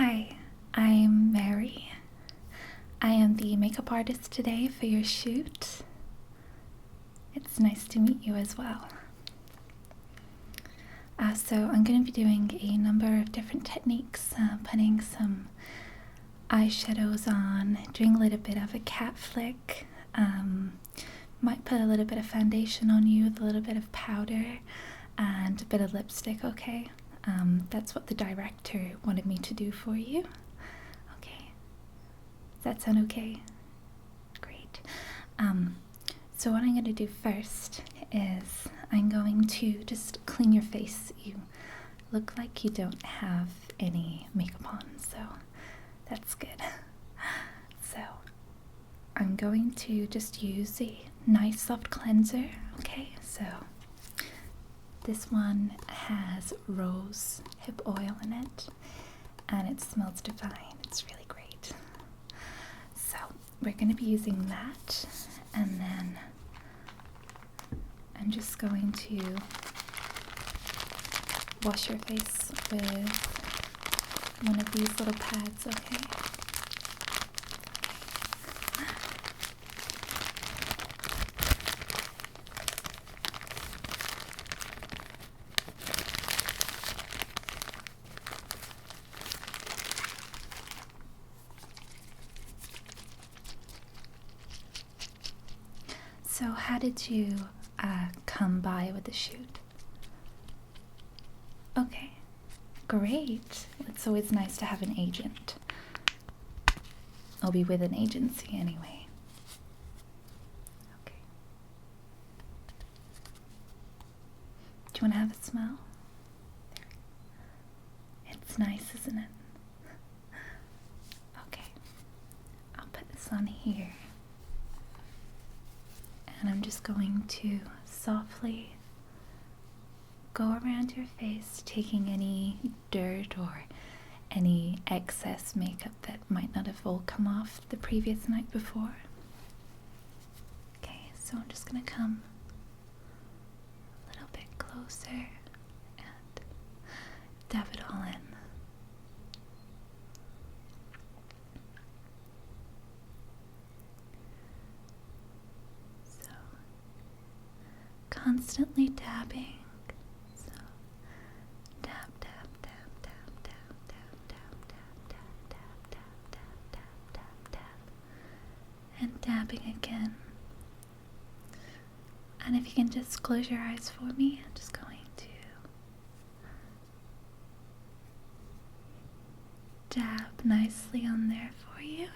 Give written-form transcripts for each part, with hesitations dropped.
Hi, I'm Mary. I am the makeup artist today for your shoot. It's nice to meet you as well. So I'm going to be doing a number of different techniques, putting some eyeshadows on, doing a little bit of a cat flick, might put a little bit of foundation on you with a little bit of powder and a bit of lipstick, okay? That's what the director wanted me to do for you. Okay. Does that sound okay? Great. So what I'm going to do first is I'm going to just clean your face. You look like you don't have any makeup on, so that's good. So I'm going to just use a nice soft cleanser, okay? So this one has rose hip oil in it, and it smells divine. It's really great. So we're going to be using that, and then I'm just going to wash your face with one of these little pads, okay? So how did you come by with the shoot? Okay, great. It's always nice to have an agent. I'll be with an agency anyway. Okay. Do you want to have a smell? It's nice, isn't it? Okay. I'll put this on here. And I'm just going to softly go around your face, taking any dirt or any excess makeup that might not have all come off the previous night before. Okay, so I'm just going to come a little bit closer and dab it all in. Constantly dabbing. So dab, dab, dab, dab, dab, dab, dab, dab, dab, dab, dab, dab, dab, dab, and dabbing again. And if you can just close your eyes for me, I'm just going to dab nicely on there for you.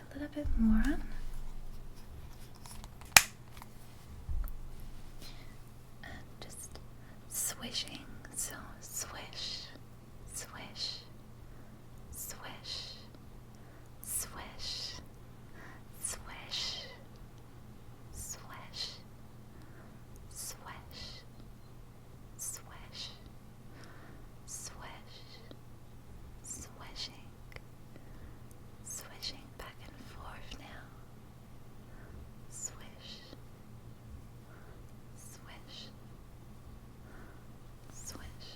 A little bit more on. And just swishing. So swish, swish, swish, swish, swish, swish, swish, swish, swish, swishing. Swishing back and forth now. Swish. Swish. Swish.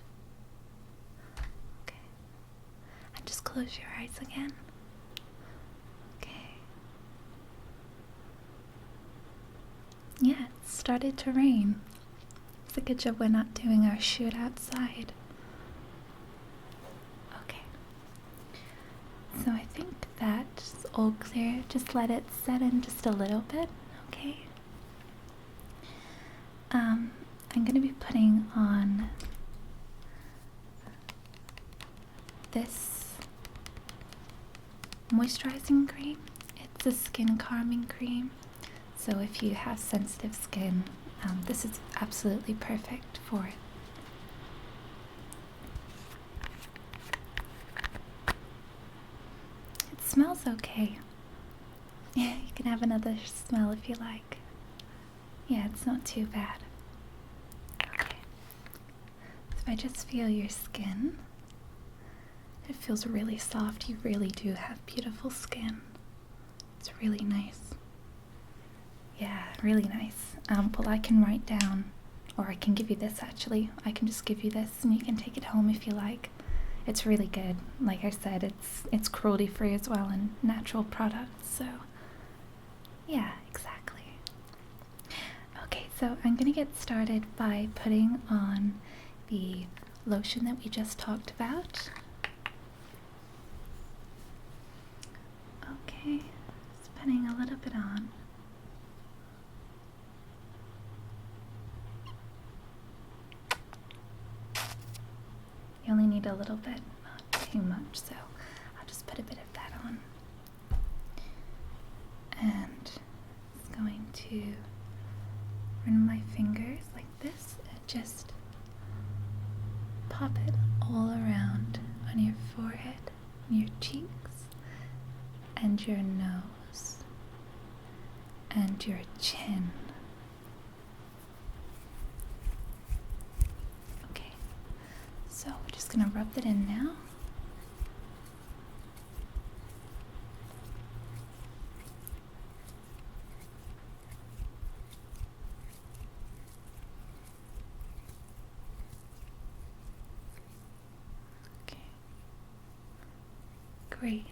Okay. And just close your eyes again. Okay. Yeah, it started to rain. It's a good job we're not doing our shoot outside. So I think that's all clear. Just let it set in just a little bit, okay? I'm going to be putting on this moisturizing cream. It's a skin calming cream. So if you have sensitive skin, this is absolutely perfect for it. Smells okay. Yeah, you can have another smell if you like. Yeah, it's not too bad. if I just feel your skin, it feels really soft. You really do have beautiful skin. It's really nice. Yeah, really nice. Well, I can write down, or I can give you this actually. I can just give you this and you can take it home if you like. It's really good. Like I said, it's cruelty free as well and natural products, so yeah, exactly. Okay, so I'm gonna get started by putting on the lotion that we just talked about. Okay, just putting a little bit on. You only need a little bit, not too much, so I'll just put a bit of that on. And it's going to run my fingers like this and just pop it all around on your forehead, your cheeks, and your nose, and your chin. Okay, so we're just gonna rub that in now. Okay, great.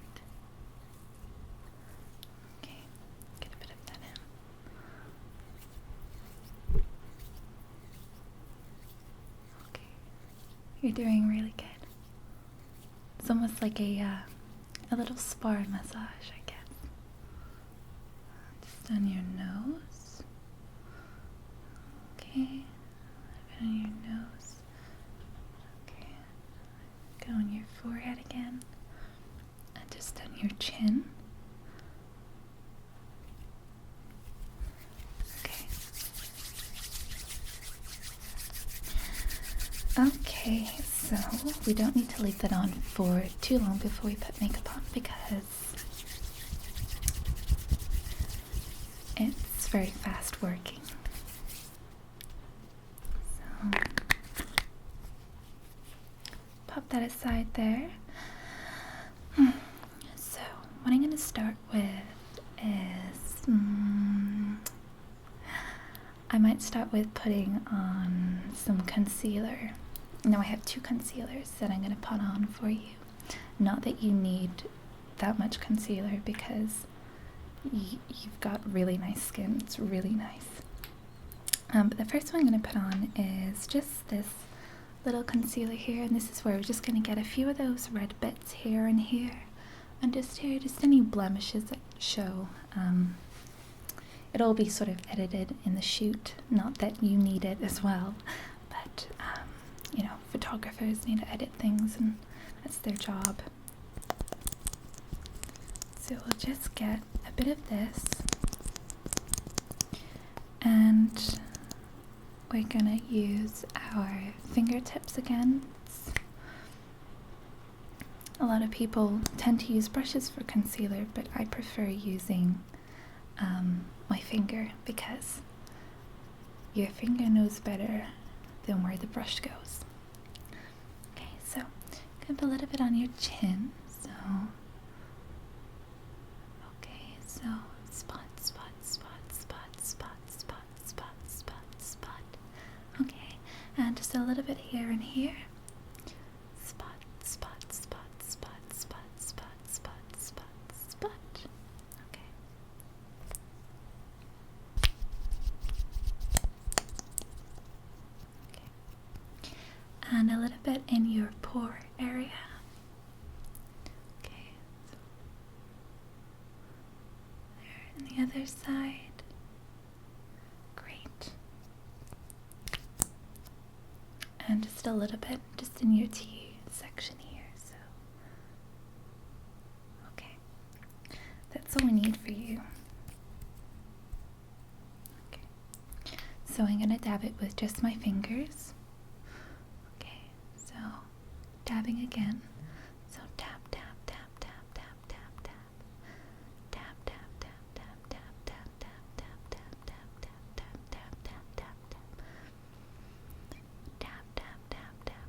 Okay, get a bit of that in. Okay, you're doing really good. It's almost like a little spa massage, I guess. Just on your nose. Okay, on your nose. Okay, go on your forehead again, and just on your chin. Okay. Okay, so we don't need to leave that on for too long before we put makeup on because it's very fast working. So pop that aside there. So what I'm going to start with is I might start with putting on some concealer. Now I have two concealers that I'm going to put on for you. Not that you need that much concealer because you've got really nice skin. It's really nice. But the first one I'm going to put on is just this little concealer here, and this is where we're just going to get a few of those red bits here and here, and just here, just any blemishes that show. It'll be sort of edited in the shoot, not that you need it as well, but you know, photographers need to edit things and that's their job. So we'll just get a bit of this, and we're gonna use our fingertips again. A lot of people tend to use brushes for concealer, but I prefer using my finger because your finger knows better than where the brush goes. Okay, so gonna put a little bit on your chin. So okay, so spot, spot, spot, spot, spot, spot, spot, spot, spot. Okay, and just a little bit here and here. Spot, spot, spot, spot, spot, spot, spot, spot, spot. Okay. And a little bit in your pore area. Okay. There, and the other side. Great. And just a little bit just in your T section here. So, okay. That's all we need for you. Okay. So I'm going to dab it with just my fingers. Dabbing again. So tap, tap, tap, tap, tap, tap, tap. Tap, tap, tap, tap, tap, tap, tap, tap, tap, tap, tap, tap, tap, tap, tap, tap. Tap, tap, tap, tap,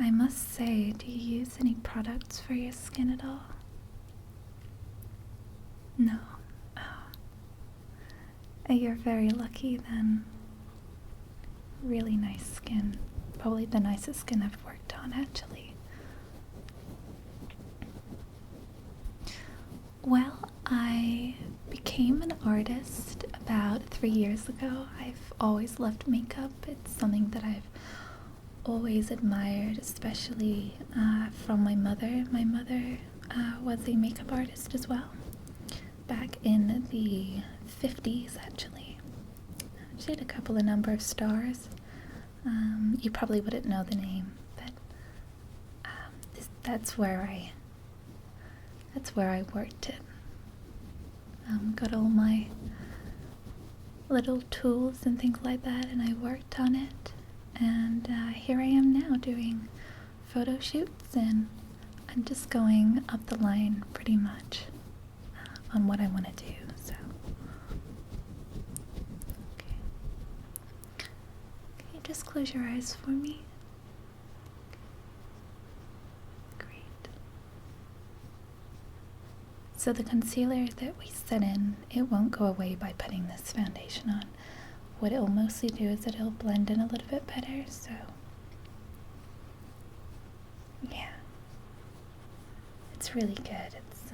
I must say, do you use any products for your skin at all? No. Oh. You're very lucky then. Really nice skin. Probably the nicest skin I've worked on, actually. Well, I became an artist about 3 years ago. I've always loved makeup. It's something that I've always admired, especially from my mother. My mother was a makeup artist as well, back in the 50s, actually. She had a number of stars. You probably wouldn't know the name, but that's where I worked it. Got all my little tools and things like that, and I worked on it. And here I am now doing photo shoots, and I'm just going up the line pretty much on what I want to do. So, okay, just close your eyes for me. Great. So the concealer that we set in, it won't go away by putting this foundation on. What it'll mostly do is that it'll blend in a little bit better, so yeah, it's really good. It's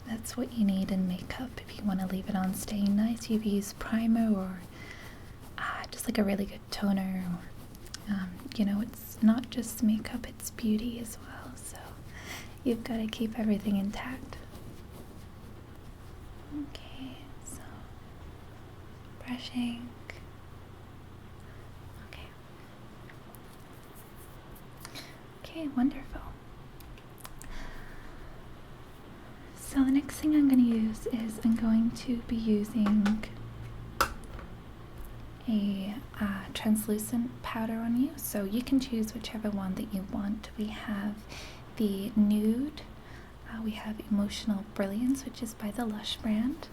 that's what you need in makeup if you want to leave it on staying nice. You've used primer or just like a really good toner, or you know, it's not just makeup, it's beauty as well, so you've got to keep everything intact. Okay, so brushing. Okay, wonderful. So the next thing I'm going to use is I'm going to be using a translucent powder on you. So you can choose whichever one that you want. We have the nude, we have Emotional Brilliance, which is by the Lush brand,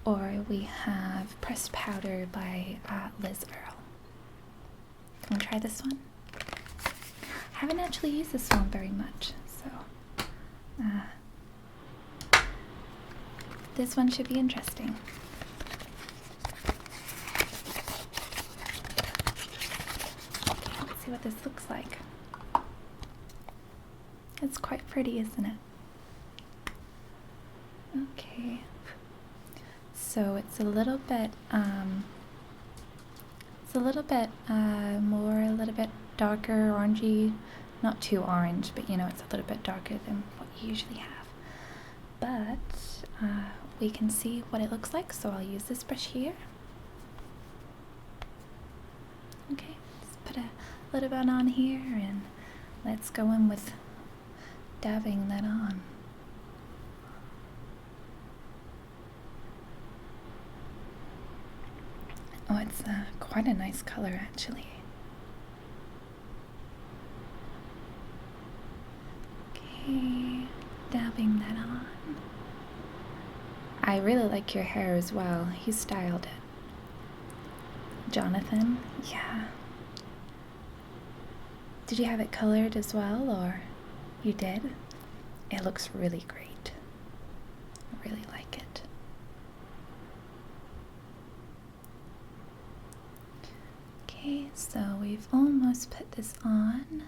or we have Pressed Powder by Liz Earle. Want to try this one? I haven't actually used this one very much, so this one should be interesting. Let's see what this looks like. It's quite pretty, isn't it? Okay. So it's a little bit more, a little bit darker, orangey. Not too orange, but you know, it's a little bit darker than what you usually have. But we can see what it looks like, so I'll use this brush here. Okay, just put a little bit on here, and let's go in with dabbing that on. Oh, it's quite a nice color, actually. Okay, dabbing that on. I really like your hair as well. He styled it. Jonathan? Yeah. Did you have it colored as well, or you did? It looks really great. I really like it. Okay, so we've almost put this on.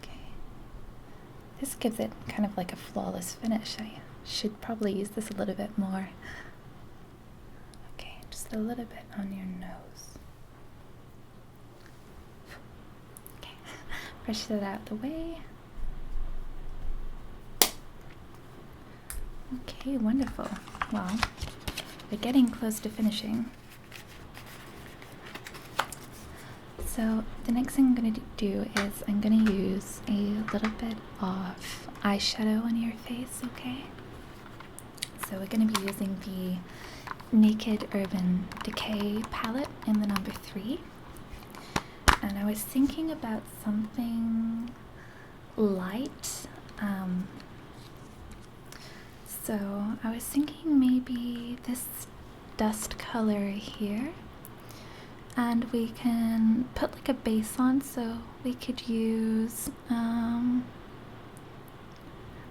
Okay. This gives it kind of like a flawless finish. I should probably use this a little bit more. Okay, just a little bit on your nose. Okay, brush that out the way. Okay, wonderful. Well, we're getting close to finishing. So the next thing I'm going to do is I'm going to use a little bit of eyeshadow on your face, okay? So we're going to be using the Naked Urban Decay palette in the number 3. And I was thinking about something light. So I was thinking maybe this dust color here. and we can put like a base on, so we could use,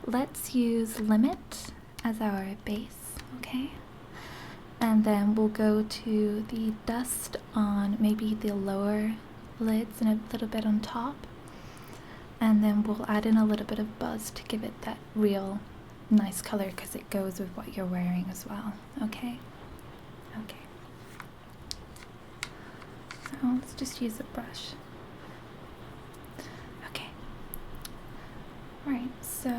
let's use Limit as our base, okay? And then we'll go to the dust on maybe the lower lids and a little bit on top. And then we'll add in a little bit of buzz to give it that real nice color, because it goes with what you're wearing as well, okay? Okay. So let's just use a brush. Okay. Alright, so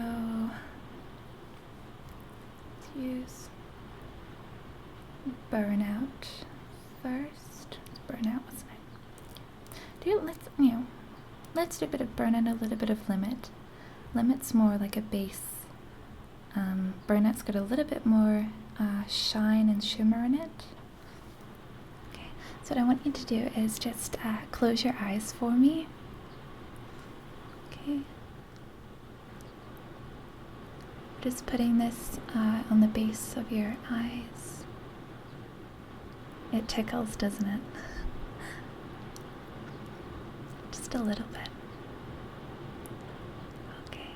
let's use Burnout first. It's Burnout, wasn't it? Let's do a bit of Burnout, a little bit of Limit. Limit's more like a base. Burnout's got a little bit more shine and shimmer in it. Okay, so what I want you to do is just close your eyes for me. Okay. Just putting this on the base of your eyes. It tickles, doesn't it? Just a little bit. Okay.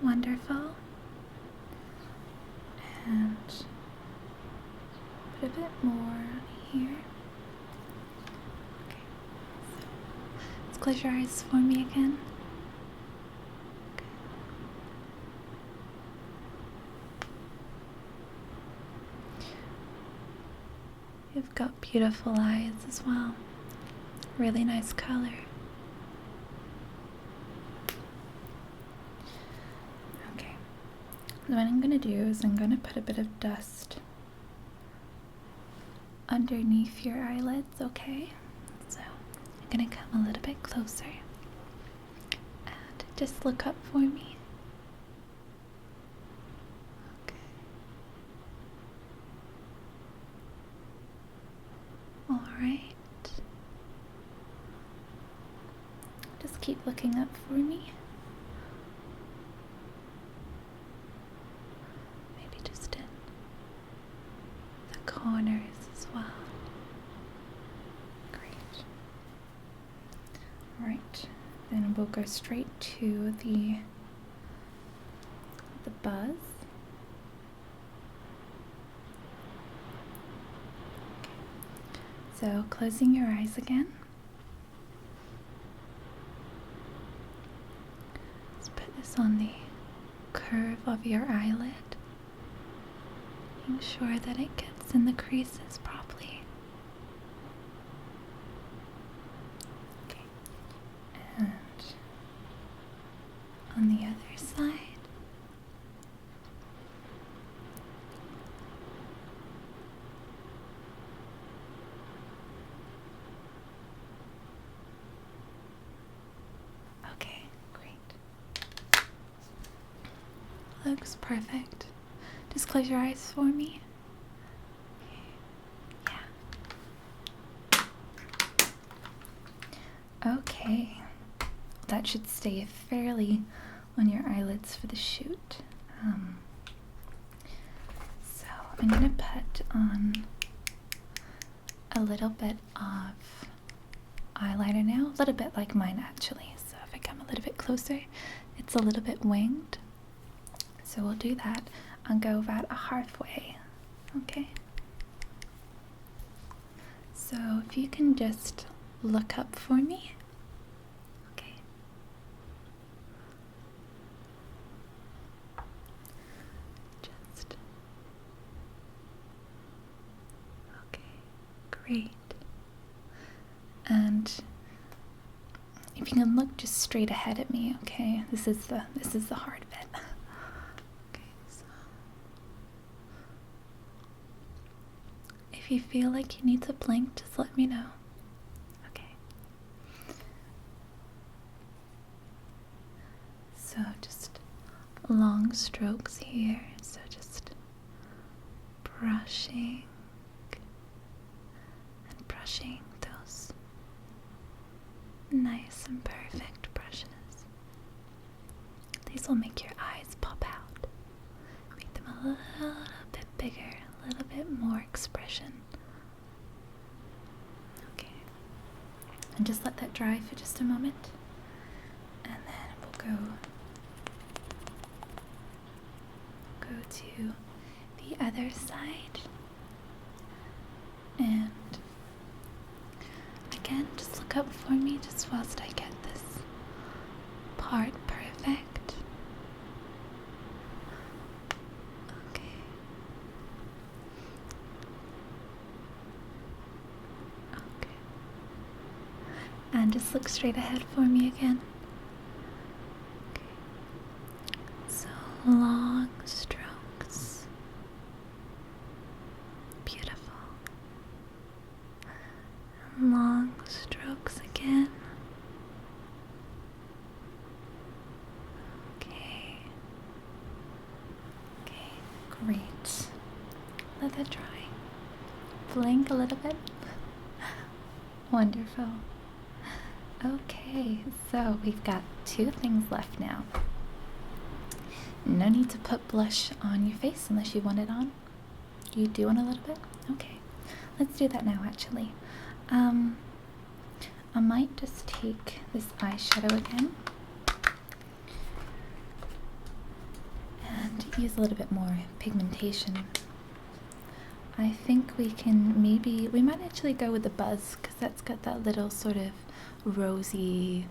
Wonderful. And put a bit more here. Okay. So let's close your eyes for me again. Okay. You've got beautiful eyes as well. Really nice color. Okay. What I'm going to do is I'm going to put a bit of dust underneath your eyelids, okay? So I'm going to come a little bit closer and just look up for me. Alright. Just keep looking up for me. Maybe just in the corners as well. Great. Alright. Then we'll go straight to the buzz. So, closing your eyes again. Let's put this on the curve of your eyelid. Making sure that it gets in the creases properly. Okay. And on the other side. Looks perfect. Just close your eyes for me. Yeah. Okay. That should stay fairly on your eyelids for the shoot. So I'm gonna put on a little bit of eyeliner now. A little bit like mine actually. So if I come a little bit closer, it's a little bit winged. So we'll do that and go about halfway, okay? So if you can just look up for me, okay? Just, okay, great. And if you can look just straight ahead at me, okay? This is the hard bit. If you feel like you need to blink, just let me know. Okay. So just long strokes here. So just brushing and brushing those nice and perfect brushes. These will make your eyes pop out. Make them a little bit bigger, a little bit more expression. and just let that dry for just a moment. And then we'll go to the other side. And again, just look up for me just whilst I get this part perfect. Okay. Okay. And just look straight ahead for me again. Okay. So long strokes. Beautiful. Long strokes again. Okay. Okay, great. Let that dry. Blink a little bit. Wonderful. Okay, so we've got 2 things left now. No need to put blush on your face unless you want it on. You do want a little bit? Okay, let's do that now actually. I might just take this eyeshadow again and use a little bit more pigmentation. I think we might actually go with the Buzz because that's got that little sort of rosy,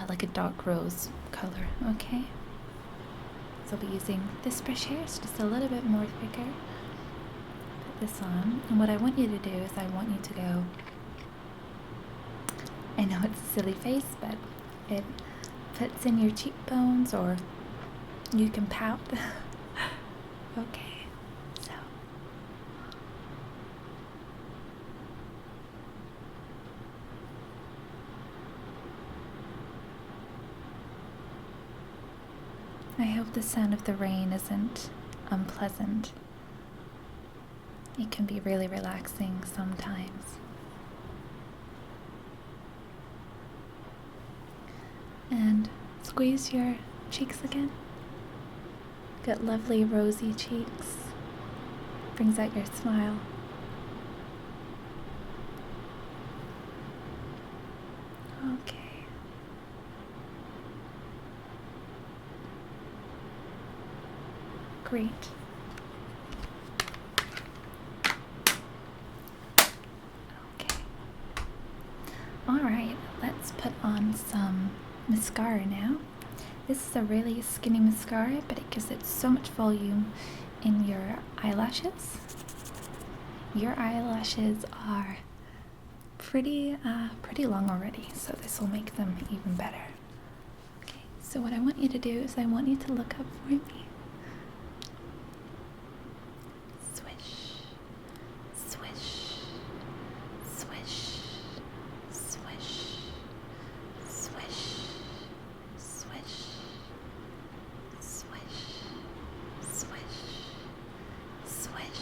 like a dark rose color, okay? So I'll be using this brush here, it's just a little bit more thicker. Put this on, and what I want you to do is I want you to go, I know it's a silly face, but it puts in your cheekbones, or you can pout. Okay, so I hope the sound of the rain isn't unpleasant. It can be really relaxing sometimes. And squeeze your cheeks again. Got lovely rosy cheeks. Brings out your smile. Okay. Great. Okay. Alright, let's put on some mascara now. This is a really skinny mascara, but it gives it so much volume in your eyelashes. Your eyelashes are pretty long already, so this will make them even better. Okay, so what I want you to do is I want you to look up for me. Swish, swish, swish, swish, swish, swish, swish, swish, swish, swish,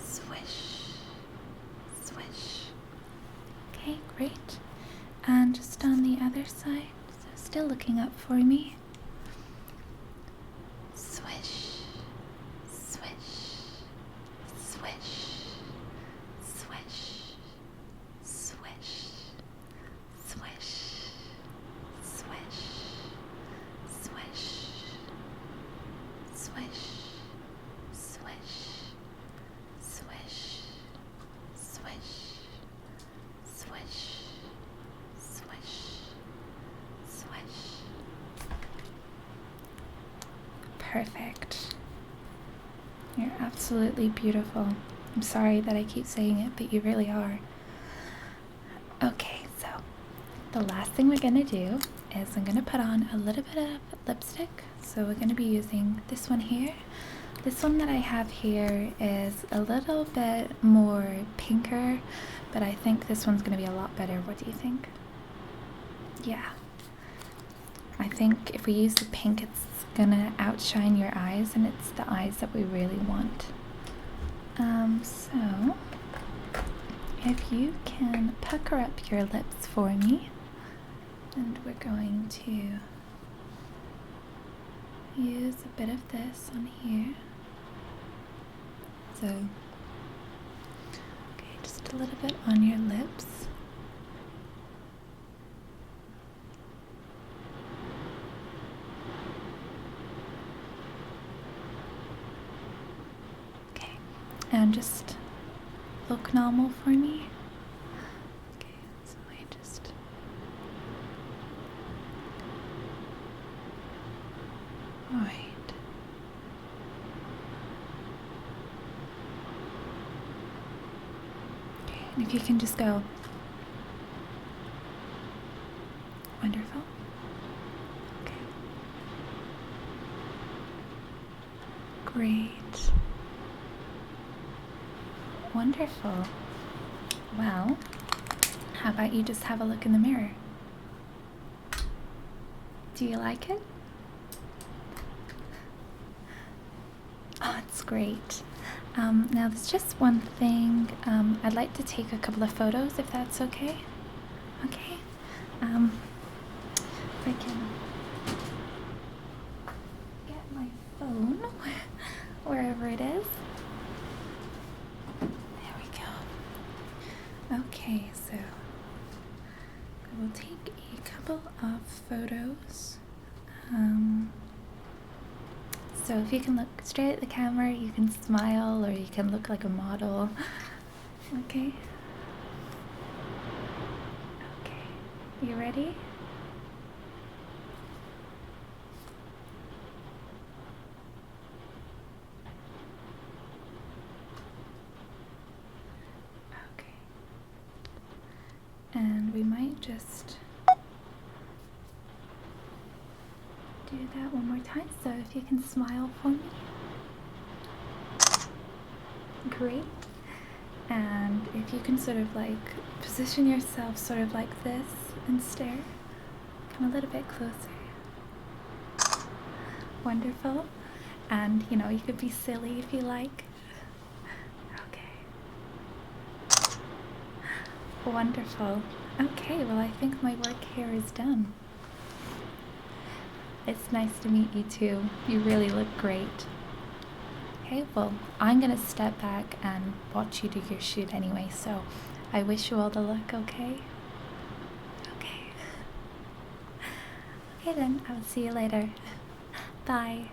swish, swish. Okay, great. And just on the other side, so still looking up for me. Swish, swish, swish, swish, swish, swish, swish, swish, swish, swish, swish, swish, swish, swish, swish. Perfect. You're absolutely beautiful. I'm sorry that I keep saying it, but you really are. Okay, so the last thing we're gonna do is I'm gonna put on a little bit of lipstick. So we're gonna be using this one here. This one that I have here is a little bit more pinker, but I think this one's gonna be a lot better. What do you think? Yeah. I think if we use the pink, it's gonna outshine your eyes, and it's the eyes that we really want. So if you can pucker up your lips for me, and we're going to use a bit of this on here. So, okay, just a little bit on your lips. Okay, and just look normal for me. Okay, so I just... Alright. Okay, and if you can just go. Wonderful. Okay. Great. Wonderful. Well, how about you just have a look in the mirror? Do you like it? Oh, it's great. Now there's just one thing. I'd like to take a couple of photos if that's okay. Okay. If I can get my phone wherever it is. There we go. Okay, so I will take a couple of photos. So if you can look straight at the camera, you can smile, or you can look like a model. Okay? Okay. You ready? Okay. And we might just do that one more time. So if you can smile for me. Great. And if you can sort of like position yourself sort of like this and stare. Come a little bit closer. Wonderful. And you know, you could be silly if you like. Okay. Wonderful. Okay, well I think my work here is done. It's nice to meet you too. You really look great. Okay, well, I'm gonna step back and watch you do your shoot anyway, so I wish you all the luck, okay? Okay. Okay then, I'll see you later. Bye.